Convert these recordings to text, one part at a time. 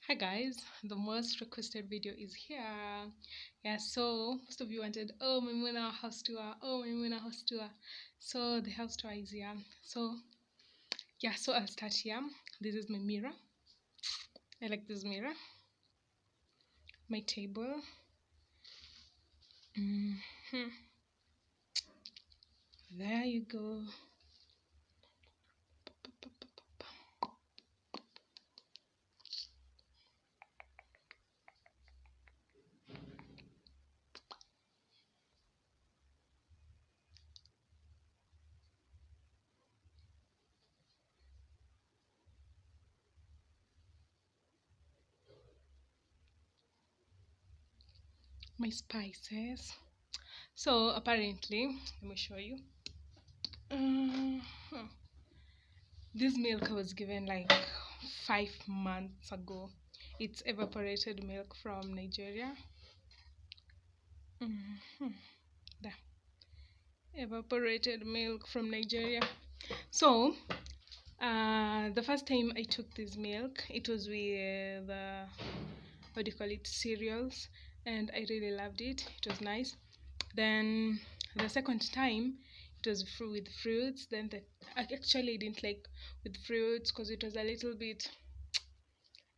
Hi guys, the most requested video is here. Yeah, so most of you wanted, oh Maimuna house tour, oh Maimuna house tour. So the house tour is here. So yeah, so I'll start here. This is my mirror. I like this mirror. My table. There you go. My spices. So apparently, let me show you. This milk I was given like 5 months ago. It's evaporated milk from Nigeria. The evaporated milk from Nigeria. So the first time I took this milk, it was with what do you call it, cereals, and I really loved it. It was nice. Then the second time it was with fruits. Then I actually didn't like with fruits because it was a little bit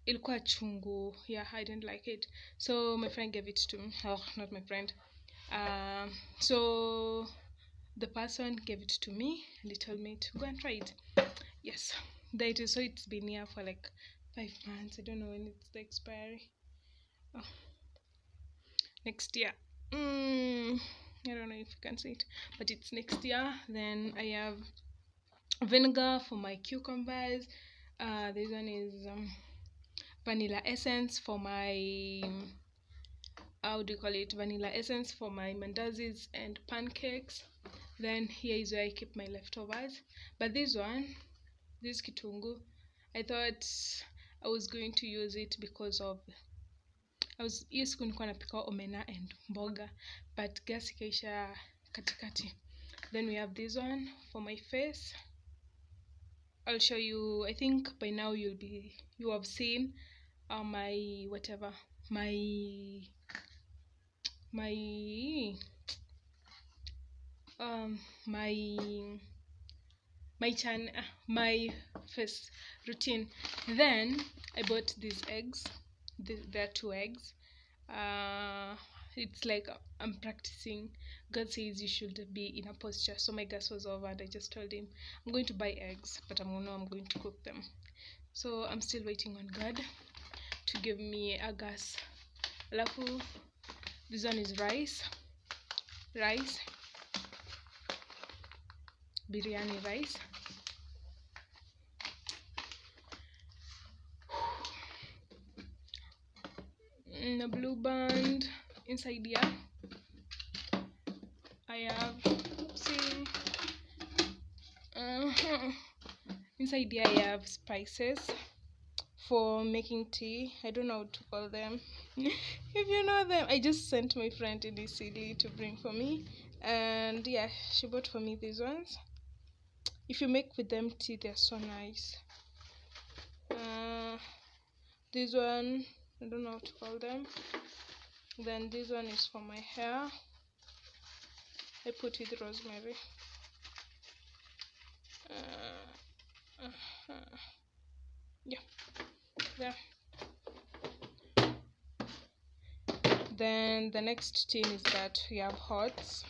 ilikuwa chungu. Yeah, I didn't like it. So my friend gave it to me. Oh, not my friend. So the person gave it to me and he told me to go and try it. Yes, there it is. So it's been here for like 5 months. I don't know when it's the expiry. Oh, next year. I don't know if you can see it, but it's next year. Then I have vinegar for my cucumbers. This one is vanilla essence for my how do you call it, vanilla essence for my mandazis and pancakes. Then here is where I keep my leftovers. But this one, this kitungu, I thought I was going to use it because of hiyo siku nilikuwa napika omena and mboga, but gas ikaisha katikati. Then we have this one for my face. I'll show you. I think by now you have seen my whatever, my my face routine. Then I bought these eggs. There are 2 eggs. It's like I'm practicing. God says you should be in a posture. So my gas was over and I just told him I'm going to buy eggs, but I'm going to cook them. So I'm still waiting on God to give me a gas. Alafu, this one is rice, biryani rice. In a blue band inside here I have, see, inside here I have spices for making tea. I don't know how to call them. If you know them, I just sent my friend in this city to bring for me, and yeah, she bought for me these ones. If you make with them tea, they're so nice. This one, I don't know how to call them. Then this one is for my hair. I put with rosemary. Yeah, there. Then the next thing is that we have hots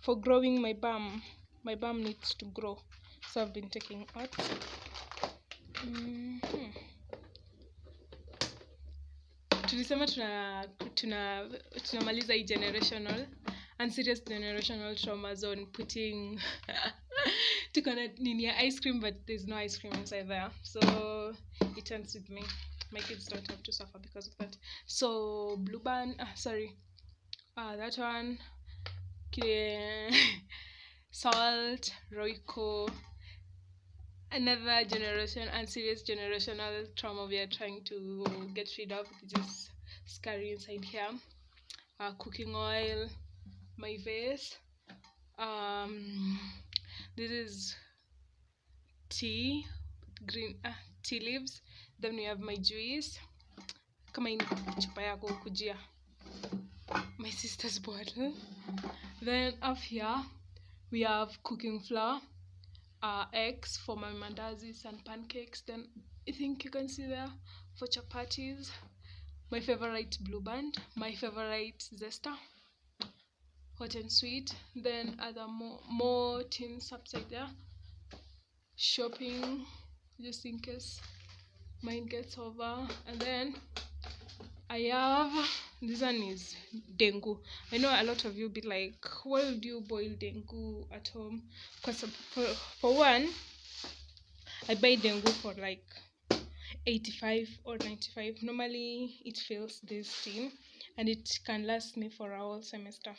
for growing my bum. My bum needs to grow, so I've been taking hots. Tulisema tunamaliza hii generational and serious generational trauma zone putting tuko na nini ya ice cream, but there's no ice cream inside there, so it ends with me. My kids don't have to suffer because of that. So blue band, that one, salt, Royco, another generation and serious generational trauma we are trying to get rid of. This is scary inside here. Cooking oil, my vase. This is tea, green tea leaves. Then we have my juice. kama hii ni chupa yako kujia my sister's bottle. Then up here we have cooking flour, eggs for my mandazis and pancakes. Then I think you can see there for chapatis, my favorite blue band, my favorite zesta, hot and sweet. Then other more tins upside there, shopping just in case mine gets over. And then I have, this one is dengu. I know a lot of you be like, why would you boil dengu at home? Because for one, I buy dengu for like 85 or 95. Normally it fills this tin and it can last me for a whole semester.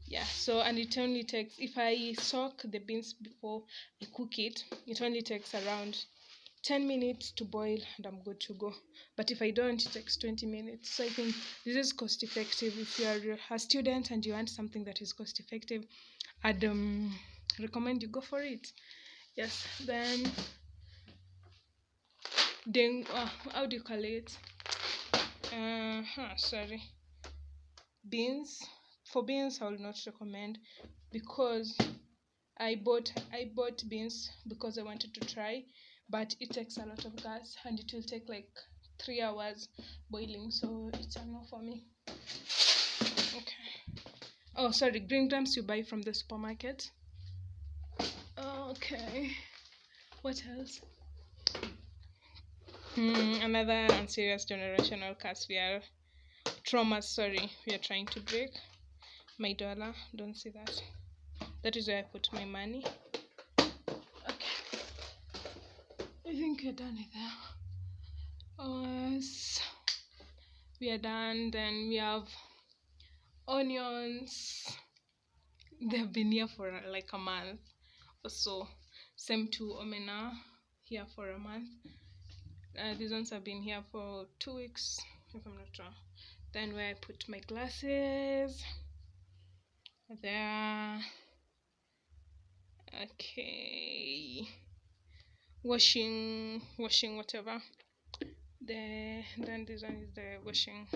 Yeah, so, and it only takes, if I soak the beans before I cook it, it only takes around 10 minutes to boil and I'm good to go. But if I don't, it takes 20 minutes. So I think this is cost effective. If you are a student and you want something that is cost effective, I'd recommend you go for it. Yes. Then how do you call it? Sorry. Beans. For beans, I will not recommend, because I bought beans because I wanted to try, but it takes a lot of gas and it will take like 3 hours boiling, so it's a no for me. Okay. Oh, sorry, green grams you buy from the supermarket. Okay. What else? Another unserious generational curse we are trying to break. My dollar, don't see that. That is where I put my money. Okay. I think we're done with that. Yes. We are done. Then we have onions. They've been here for like a month or so. Same to omena, here for a month. These ones have been here for 2 weeks, if I'm not wrong. Then where I put my glasses there. Okay, washing whatever. Then this one is the washing.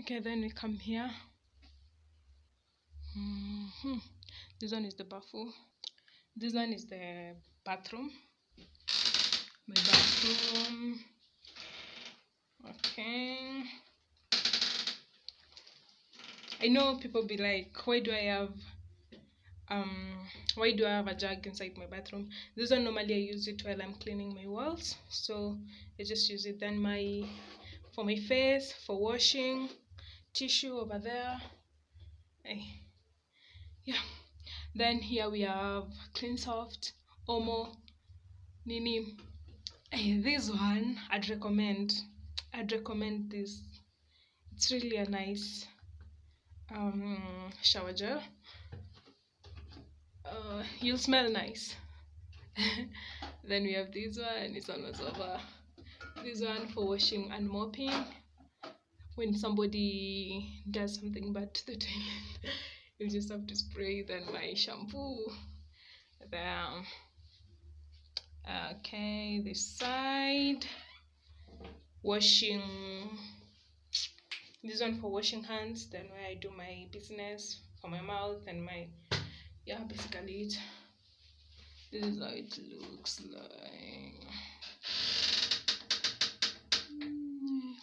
Okay, then we come here. This one is the bathroom. This one is the bathroom. My bathroom. Okay. I know people be like, why do I have a jug inside my bathroom? This one normally I use it while I'm cleaning my walls, so I just use it. Then for my face, for washing, tissue over there. Yeah. Then here we have Clean Soft, Omo, Nini. This one I'd recommend this. It's really a nice shower gel. You'll smell nice. Then we have this one. It's almost over. This one for washing and mopping. When somebody does something bad to the toilet, you just have to spray. Then my shampoo there. Okay, this side, washing. This one for washing hands. Then where I do my business, for my mouth and my, yeah, basically it. This is how it looks like.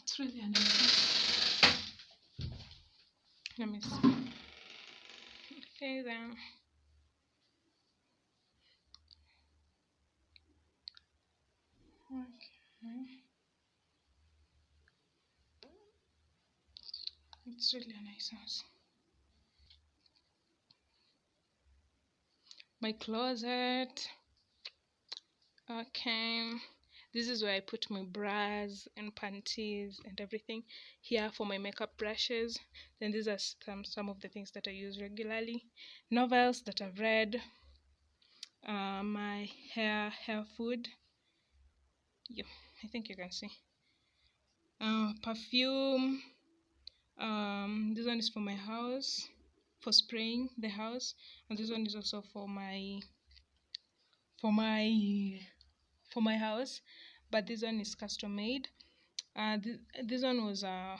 It's really a nice. Let me see. Okay then. Okay. It's really a nice house. My closet. Okay, this is where I put my bras and panties and everything. Here for my makeup brushes. Then these are some of the things that I use regularly. Novels that I've read. My hair food. Yeah, I think you can see. Perfume. This one is for my house, for spraying the house, and this one is also for my house, but this one is custom made. This one was a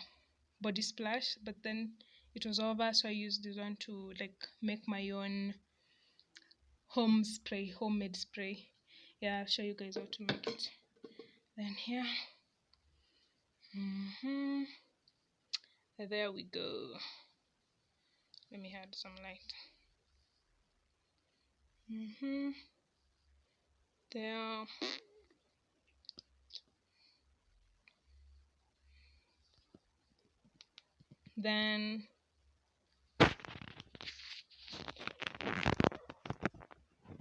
body splash, but then it was over, so I used this one to like make my own homemade spray. Yeah, I'll show you guys how to make it. Then here, there we go. Let me add some light. There. Then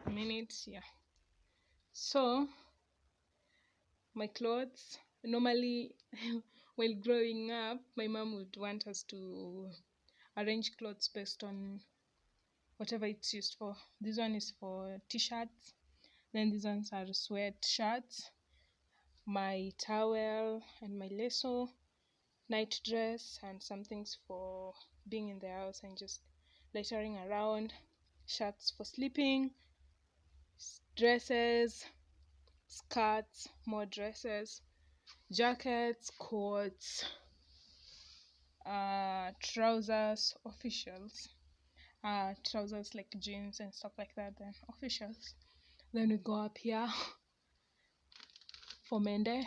minutes, yeah. So my clothes, normally while growing up, my mom would want us to arrange clothes based on whatever it's used for. This one is for t-shirts, then these ones are sweatshirts, my towel and my lasso, night dress, and some things for being in the house and just loitering around, shirts for sleeping, dresses, skirts, more dresses, jackets, coats, trousers, officials, trousers like jeans and stuff like that, then officials. Then we go up here for Mende.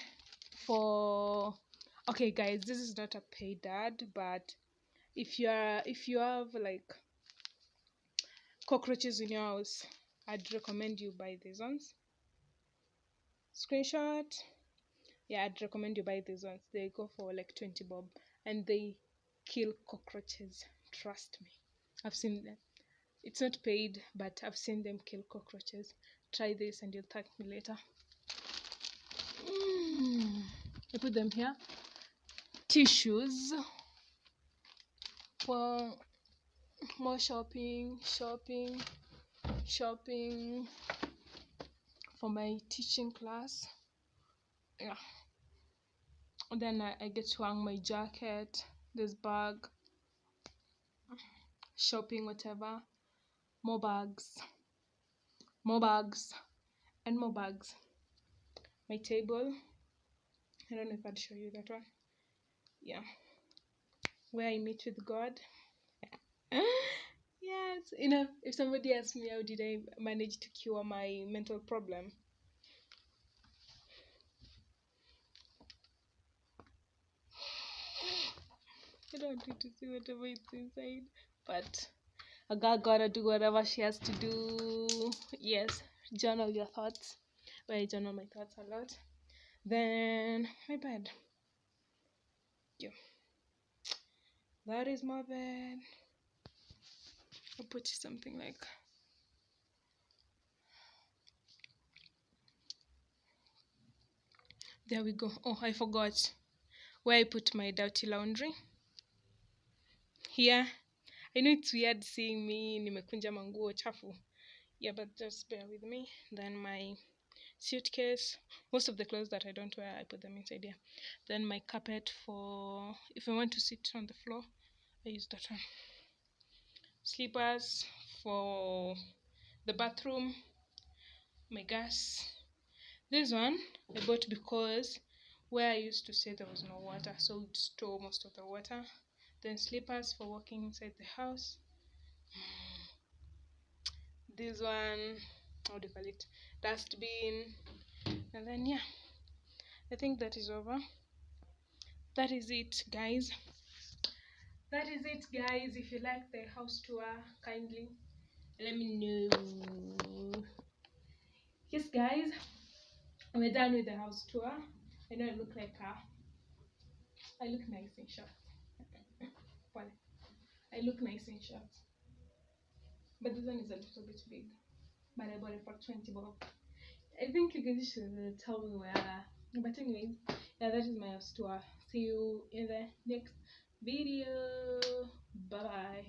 Okay guys, this is not a paid ad, but if you have like cockroaches in your house, I'd recommend you buy these ones. Screenshot. Yeah, I'd recommend you buy these ones. They go for like 20 bob and they kill cockroaches. Trust me, I've seen them. It's not paid, but I've seen them kill cockroaches. Try this and you'll thank me later. I put them here. Tissues for more shopping for my teaching class. Yeah, and then I get to hang my jacket, this bag, shopping, whatever, more bags and more bags. My table, I don't know if I'd show you that one. Yeah, where I meet with God. Yes, if somebody asks me how did I manage to cure my mental problem, I don't want you to see whatever is inside, but a girl gotta do whatever she has to do. Yes, journal your thoughts. Well, I journal my thoughts a lot. Then my bed. Yeah, that is my bed. I'll put something like there we go. Oh, I forgot where I put my dirty laundry. Here. I know it's weird seeing me nimekunja manguo chafu. Yeah, but just bear with me. Then my suitcase, most of the clothes that I don't wear, I put them inside here. Then my carpet for if I want to sit on the floor, I use that one. Slippers for the bathroom. My gas. This one I bought because where I used to stay there was no water, so it store most of the water. Then slippers for walking inside the house. This one, how do you call it, dustbin. And then yeah, I think that is over. That is it guys. If you like the house tour, kindly let me know. Yes guys, we're done with the house tour. I know I look nice in shorts. Well, I look nice in shorts, but this one is a little bit big, but I bought it for 20 bob. I think you guys should tell me where. But anyways, yeah, that is my house tour. See you in the next video. Bye bye.